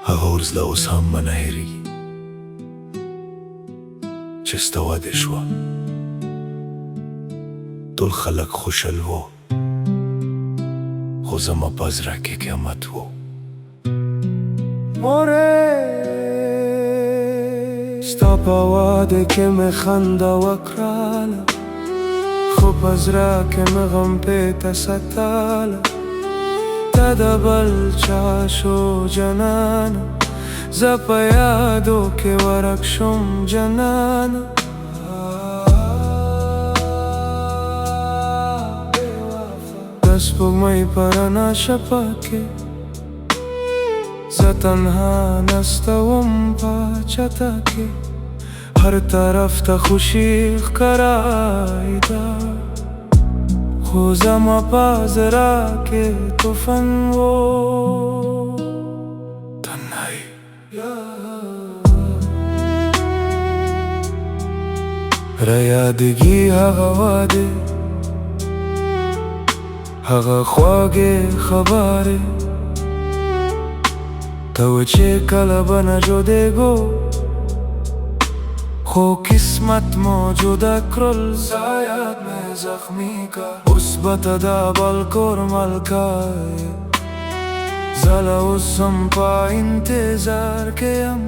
هغه لا اوس هم منه هېرېږي چې ستا واده شوه ټول خلک خوشحال وو خو زما په زړه کې قیامت وو ستا په واده کې مې خندا وکړله خو په زړه کې مې غم پېته ساتله ته د بل چا شو جنانه زه په یادو کې ورک شوم جنانه د سپوږمۍ په رڼا شپه کې زه تنها نسته وم په چته کې هر طرف ته خوشي ښکارېده خو زما په زړه کې طوفان و تنهایی رایادګي هغه واده هغه خواږې خبرې ته و چې کله به نه جدېږو خو قسمت مو جدا کړل زیات مې زخمی کرد اوس به ته د بل کور ملکه یې زه لا اوس هم په انتظار کې یم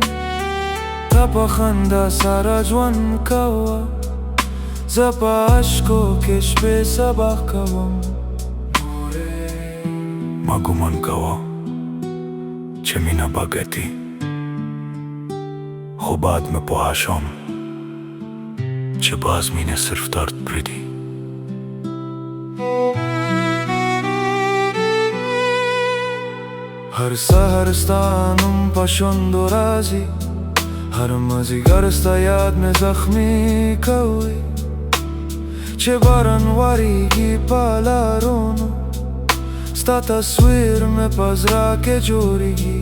ته په خندا سره ژوند کوه زه په اشکو کې شپې سبا کوم ما ګمان کوه چې مینه به ګټي خو بعد مې پوه شوم چې باز مینه صرف درد پرېږدي هر سحر ستا نوم په شونډو راځي هر مازدیګر ستا یاد مې زخمي کوي چې باران وریږي په لارونو ستا تصویر مې په زړه کې جوړېږي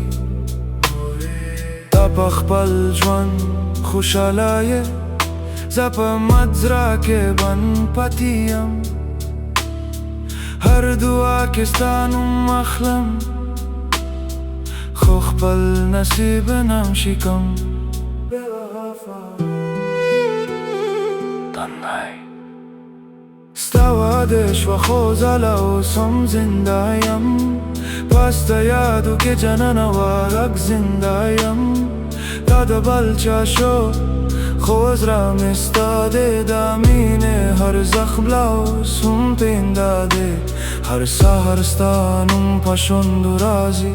تا په خپل ژوند خوشحاله یې زه په مات زړه کې بند پاتې یم هر دعا کې ستا نوم اخلم خو خپل نصیب نم شکم تنهایی ستا واده شوه خو زه لا اوس هم زنده یم په ستا یادو کې جنانه ورک زنده یم تا د بل چا شو خو زړه مې ستا دی د مینې هر زخم لا اوس هم پینده دی هر سحر ستا نوم په شونډو راځي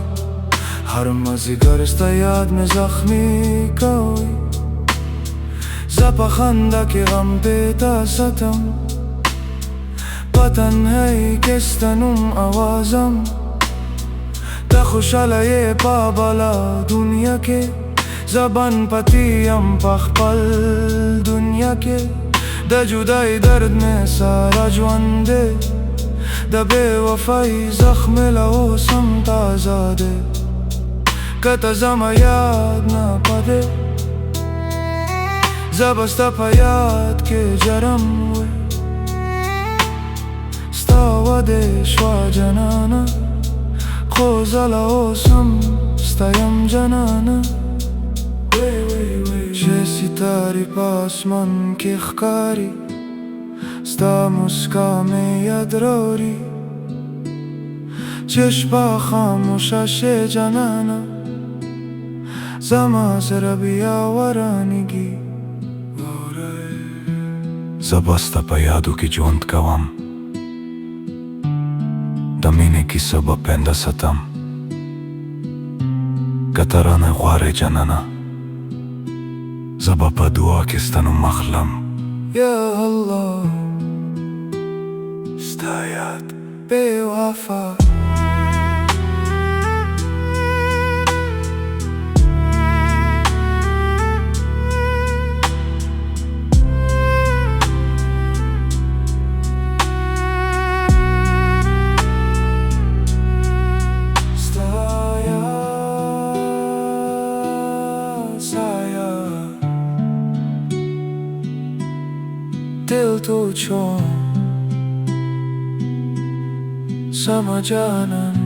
هر مازدیګر ستا یاد مې زخمي کوي زه په خندا کې غم پېته ساتم په تنهایی کې ستا نوم اوازم ته خوشحاله یې په بله دنیا کې زه بند پاتې یم په خپل دنیا کې د جدای درد مې سره ژوند دی د بې وفایي زخم مې لا اوس هم تازه دی که ته زما یاد نه پاتې زه به ستا په یاد کې جرم وی ستا واده شوه جنانه خو زه لا اوس هم ستا یم جنانه چې ستارې په اسمان کې ښکاري ستا مسکا مې یاد راوړي چې شپه خاموشه شي جنانه زما سره بیا ورانېږي زه به ستا په یادو کې ژوند کوم د مینې کیسه به پنده ساتم که ته رانه غواړې جنانه زه به په دعا کې ستا نوم اخلم یا الله ستا یاد بې وفا دل تو چون sama janan